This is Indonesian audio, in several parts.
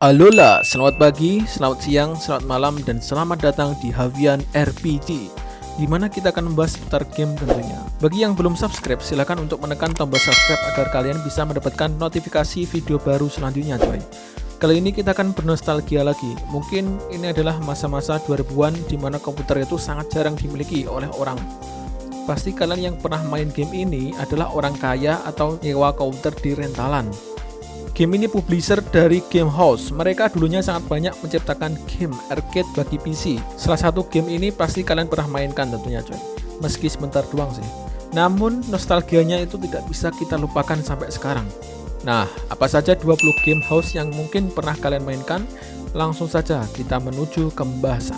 Alola, selamat pagi, selamat siang, selamat malam, dan selamat datang di Havian RPG, di mana kita akan membahas seputar game tentunya. Bagi yang belum subscribe, silakan untuk menekan tombol subscribe agar kalian bisa mendapatkan notifikasi video baru selanjutnya, coy. Kali ini kita akan bernostalgia lagi. Mungkin ini adalah masa-masa 2000-an di mana komputer itu sangat jarang dimiliki oleh orang. Pasti kalian yang pernah main game ini adalah orang kaya atau nyewa komputer di rentalan. Game ini publisher dari Game House. Mereka dulunya sangat banyak menciptakan game arcade bagi PC. Salah satu game ini pasti kalian pernah mainkan tentunya, coy. Meski sebentar doang sih. Namun nostalgianya itu tidak bisa kita lupakan sampai sekarang. Nah, apa saja 20 game house yang mungkin pernah kalian mainkan? Langsung saja kita menuju ke pembahasan.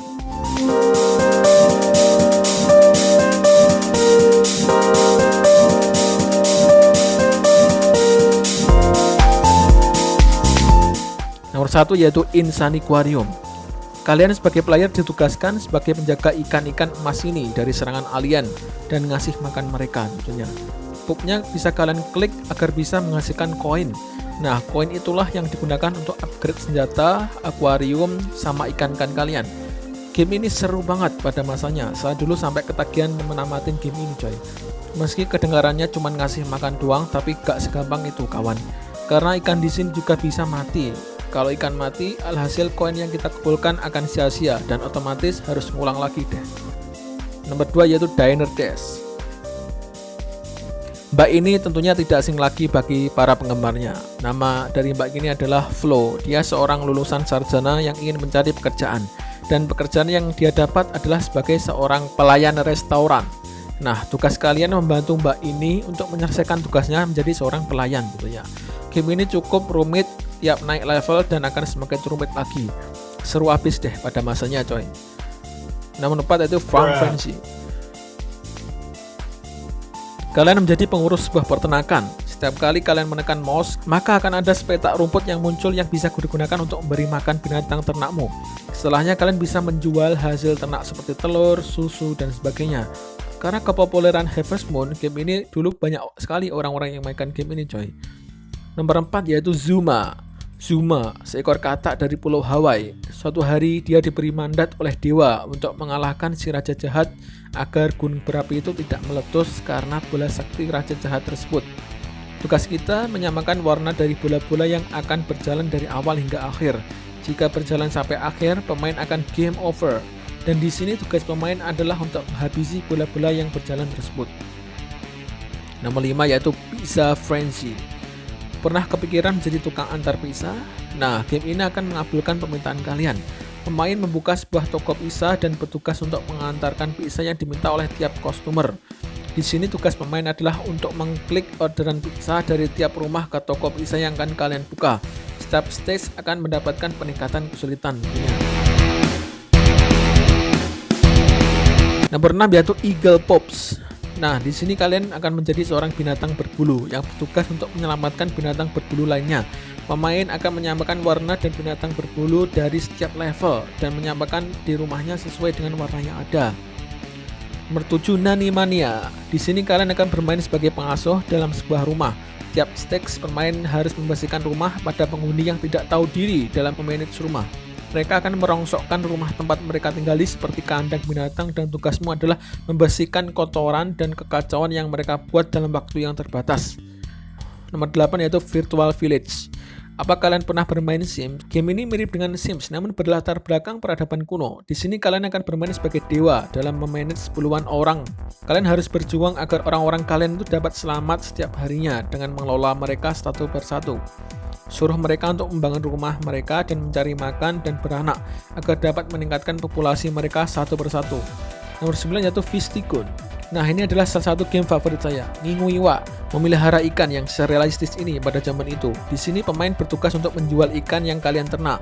Nomor 1 yaitu Insaniquarium. Kalian sebagai player ditugaskan sebagai penjaga ikan-ikan emas ini dari serangan alien dan ngasih makan mereka tentunya. Pupnya bisa kalian klik agar bisa menghasilkan koin. Nah, koin itulah yang digunakan untuk upgrade senjata, akuarium, sama ikan-ikan kalian. Game ini seru banget pada masanya. Saya dulu sampai ketagihan menamatin game ini, coy. Meski kedengarannya cuma ngasih makan doang, tapi gak segampang itu, kawan. Karena ikan di sini juga bisa mati. Kalau ikan mati, alhasil koin yang kita kumpulkan akan sia-sia dan otomatis harus ngulang lagi deh. Nomor 2 yaitu Diner Dash. Mbak ini tentunya tidak asing lagi bagi para penggemarnya. Nama dari mbak ini adalah Flo. Dia seorang lulusan sarjana yang ingin mencari pekerjaan. Dan pekerjaan yang dia dapat adalah sebagai seorang pelayan restoran. Nah, tugas kalian membantu mbak ini untuk menyelesaikan tugasnya menjadi seorang pelayan gitu ya. Game ini cukup rumit, tiap naik level dan akan semakin rumit lagi. Seru habis deh pada masanya, coy. Nomor 4 yaitu Farm Fancy. Kalian menjadi pengurus sebuah peternakan. Setiap kali kalian menekan mouse, maka akan ada sepetak rumput yang muncul yang bisa digunakan untuk memberi makan binatang ternakmu. Setelahnya kalian bisa menjual hasil ternak seperti telur, susu, dan sebagainya. Karena kepopuleran Harvest Moon, game ini dulu banyak sekali orang-orang yang mainkan game ini, coy. Nomor 4 yaitu Zuma. Zuma, seekor katak dari Pulau Hawaii. Suatu hari dia diberi mandat oleh dewa untuk mengalahkan si raja jahat agar gunung berapi itu tidak meletus karena bola sakti raja jahat tersebut. Tugas kita menyamakan warna dari bola-bola yang akan berjalan dari awal hingga akhir. Jika berjalan sampai akhir, pemain akan game over. Dan di sini tugas pemain adalah untuk menghabisi bola-bola yang berjalan tersebut. Nomor 5 yaitu Pizza Frenzy. Pernah kepikiran menjadi tukang antar pizza? Nah, game ini akan mengabulkan permintaan kalian. Pemain membuka sebuah toko pizza dan bertugas untuk mengantarkan pizza yang diminta oleh tiap customer. Di sini tugas pemain adalah untuk mengklik orderan pizza dari tiap rumah ke toko pizza yang akan kalian buka. Setiap stage akan mendapatkan peningkatan kesulitan. Nomor 6 yaitu Eagle Pops. Nah, di sini kalian akan menjadi seorang binatang berbulu yang bertugas untuk menyelamatkan binatang berbulu lainnya. Pemain akan menyamakan warna dan binatang berbulu dari setiap level dan menyamakan di rumahnya sesuai dengan warna yang ada. Nomor 7 Nani Mania. Di sini kalian akan bermain sebagai pengasuh dalam sebuah rumah. Tiap stage pemain harus membersihkan rumah pada penghuni yang tidak tahu diri dalam memanage rumah. Mereka akan merongsokkan rumah tempat mereka tinggali seperti kandang binatang dan tugasmu adalah membersihkan kotoran dan kekacauan yang mereka buat dalam waktu yang terbatas. Nomor 8 yaitu Virtual Village. Apa kalian pernah bermain Sims? Game ini mirip dengan Sims namun berlatar belakang peradaban kuno. Di sini kalian akan bermain sebagai dewa dalam memanage puluhan orang. Kalian harus berjuang agar orang-orang kalian itu dapat selamat setiap harinya dengan mengelola mereka satu persatu. Suruh mereka untuk membangun rumah mereka dan mencari makan dan beranak agar dapat meningkatkan populasi mereka satu persatu. Nomor 9 yaitu Fistigun. Nah, ini adalah salah satu game favorit saya, Nginguiwa, memelihara ikan yang serealistis ini pada zaman itu. Di sini pemain bertugas untuk menjual ikan yang kalian ternak.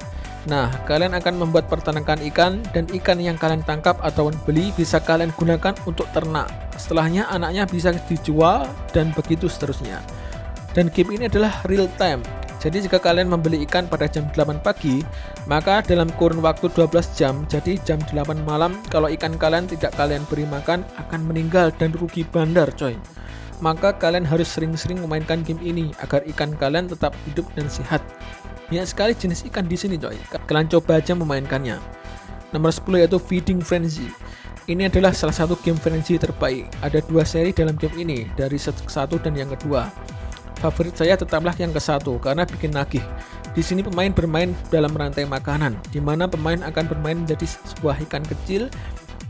Nah, kalian akan membuat peternakan ikan dan ikan yang kalian tangkap atau beli bisa kalian gunakan untuk ternak. Setelahnya anaknya bisa dijual dan begitu seterusnya. Dan game ini adalah real time. Jadi jika kalian membeli ikan pada jam 8 pagi, maka dalam kurun waktu 12 jam, jadi jam 8 malam, kalau ikan kalian tidak kalian beri makan, akan meninggal dan rugi bandar, coy. maka kalian harus sering-sering memainkan game ini agar ikan kalian tetap hidup dan sehat. Banyak sekali jenis ikan di sini coy. Kalian coba aja memainkannya. Nomor 10 yaitu Feeding Frenzy. Ini adalah salah satu game frenzy terbaik. Ada 2 seri dalam game ini, dari satu dan yang kedua. Favorit saya tetaplah yang ke-1 karena bikin nagih. Di sini pemain bermain dalam rantai makanan, di mana pemain akan bermain menjadi sebuah ikan kecil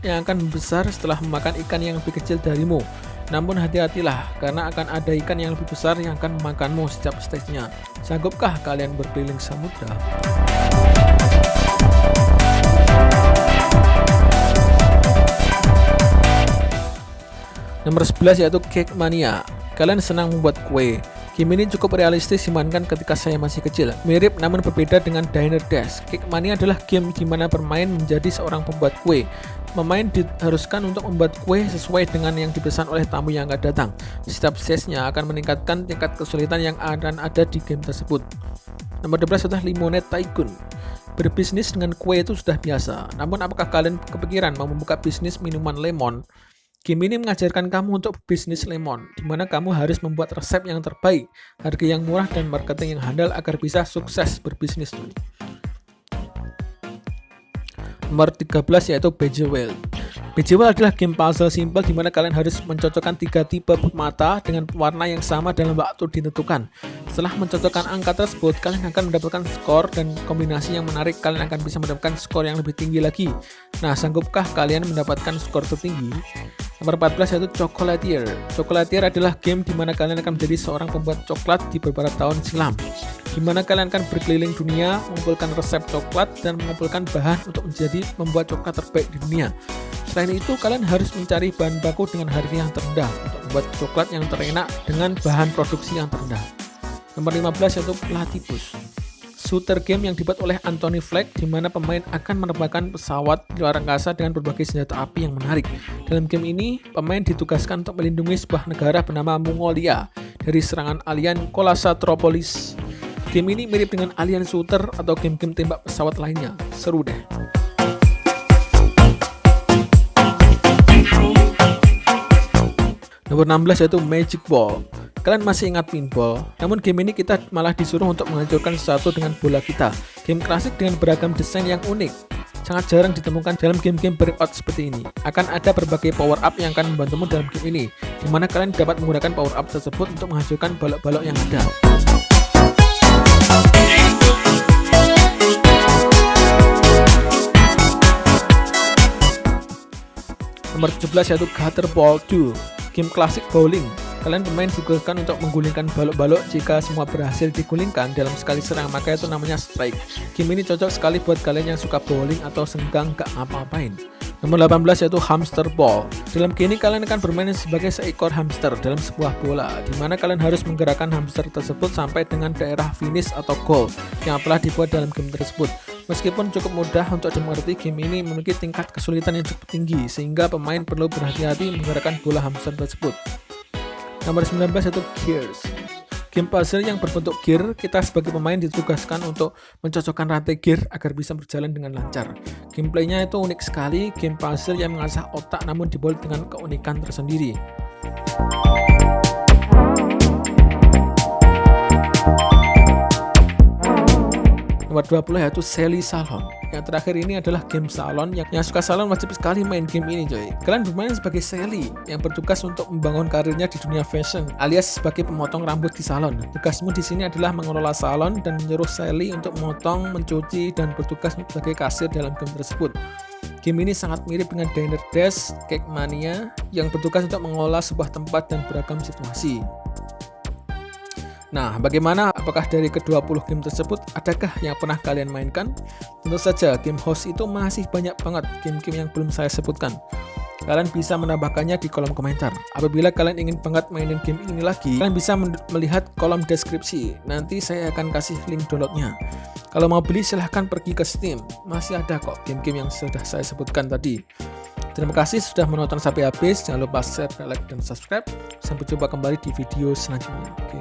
yang akan membesar setelah memakan ikan yang lebih kecil darimu. Namun hati-hatilah, karena akan ada ikan yang lebih besar yang akan memakanmu setiap stage-nya. Sanggupkah kalian berkeliling samudra? Nomor 11 yaitu Cake Mania. Kalian senang membuat kue. Game ini cukup realistis dimainkan ketika saya masih kecil. Mirip namun berbeda dengan Diner Dash. Cake Mania adalah game di mana bermain menjadi seorang pembuat kue. Pemain diharuskan untuk membuat kue sesuai dengan yang dipesan oleh tamu yang akan datang. Setiap stage-nya akan meningkatkan tingkat kesulitan yang akan ada di game tersebut. Nomor 12 adalah Lemonade Tycoon. Berbisnis dengan kue itu sudah biasa. Namun apakah kalian kepikiran mau membuka bisnis minuman lemon? Game ini mengajarkan kamu untuk bisnis lemon, di mana kamu harus membuat resep yang terbaik, harga yang murah, dan marketing yang handal agar bisa sukses berbisnis. Nomor 13 yaitu Bejeweled. Bejeweled adalah game puzzle simple di mana kalian harus mencocokkan 3 tipe mata dengan warna yang sama dalam waktu ditentukan. Setelah mencocokkan angka tersebut, kalian akan mendapatkan skor dan kombinasi yang menarik. Kalian akan bisa mendapatkan skor yang lebih tinggi lagi. Nah, sanggupkah kalian mendapatkan skor tertinggi? Nomor 14 yaitu Chocolatier. Chocolatier adalah game di mana kalian akan menjadi seorang pembuat coklat di beberapa tahun silam, di mana kalian akan berkeliling dunia, mengumpulkan resep coklat, dan mengumpulkan bahan untuk menjadi pembuat coklat terbaik di dunia. Selain itu, kalian harus mencari bahan baku dengan harga yang terendah untuk membuat coklat yang terenak dengan bahan produksi yang terendah. Nomor 15 yaitu Platypus. Shooter game yang dibuat oleh Anthony Fleck, di mana pemain akan menerbangkan pesawat di luar angkasa dengan berbagai senjata api yang menarik. Dalam game ini, pemain ditugaskan untuk melindungi sebuah negara bernama Mongolia dari serangan alien Colossatoropolis. Game ini mirip dengan Alien Shooter atau game-game tembak pesawat lainnya. Seru deh. Nomor 16 yaitu Magic Ball. Kalian masih ingat pinball? Namun game ini kita malah disuruh untuk menghancurkan sesuatu dengan bola kita. Game klasik dengan beragam desain yang unik. Sangat jarang ditemukan dalam game-game breakout seperti ini. Akan ada berbagai power up yang akan membantumu dalam game ini, di mana kalian dapat menggunakan power up tersebut untuk menghancurkan balok-balok yang ada. Nomor 17 yaitu Gutter Ball 2. Game klasik bowling. Kalian pemain ditugaskan untuk menggulingkan balok-balok. Jika semua berhasil digulingkan dalam sekali serang, maka itu namanya strike. Game ini cocok sekali buat kalian yang suka bowling atau senggang gak ngapa-ngapain. Nomor 18 yaitu Hamster Ball. Dalam game ini kalian akan bermain sebagai seekor hamster dalam sebuah bola, di mana kalian harus menggerakkan hamster tersebut sampai dengan daerah finish atau goal yang telah dibuat dalam game tersebut. Meskipun cukup mudah untuk dimengerti, game ini memiliki tingkat kesulitan yang cukup tinggi, sehingga pemain perlu berhati-hati menggerakkan bola hamster tersebut. Nomor 19 yaitu Gears. Game puzzle yang berbentuk gear. Kita sebagai pemain ditugaskan untuk mencocokkan rantai gear agar bisa berjalan dengan lancar. Gameplaynya itu unik sekali, game puzzle yang mengasah otak namun dibuat dengan keunikan tersendiri. Nomor 20 yaitu Sally Salon. Yang terakhir ini adalah game salon. Yang suka salon wajib sekali main game ini coy. Kalian bermain sebagai Sally yang bertugas untuk membangun karirnya di dunia fashion, alias sebagai pemotong rambut di salon. Tugasmu di sini adalah mengelola salon dan menyuruh Sally untuk memotong, mencuci, dan bertugas sebagai kasir dalam game tersebut. Game ini sangat mirip dengan Diner Dash, Cake Mania yang bertugas untuk mengelola sebuah tempat dan beragam situasi. Nah, bagaimana? Apakah dari ke-20 game tersebut, adakah yang pernah kalian mainkan? Tentu saja, game host itu masih banyak banget game-game yang belum saya sebutkan. Kalian bisa menambahkannya di kolom komentar. Apabila kalian ingin banget mainin game ini lagi, kalian bisa melihat kolom deskripsi. Nanti saya akan kasih link downloadnya. Kalau mau beli, silahkan pergi ke Steam. Masih ada kok game-game yang sudah saya sebutkan tadi. Terima kasih sudah menonton sampai habis. Jangan lupa share, like, dan subscribe. Sampai jumpa kembali di video selanjutnya. Oke.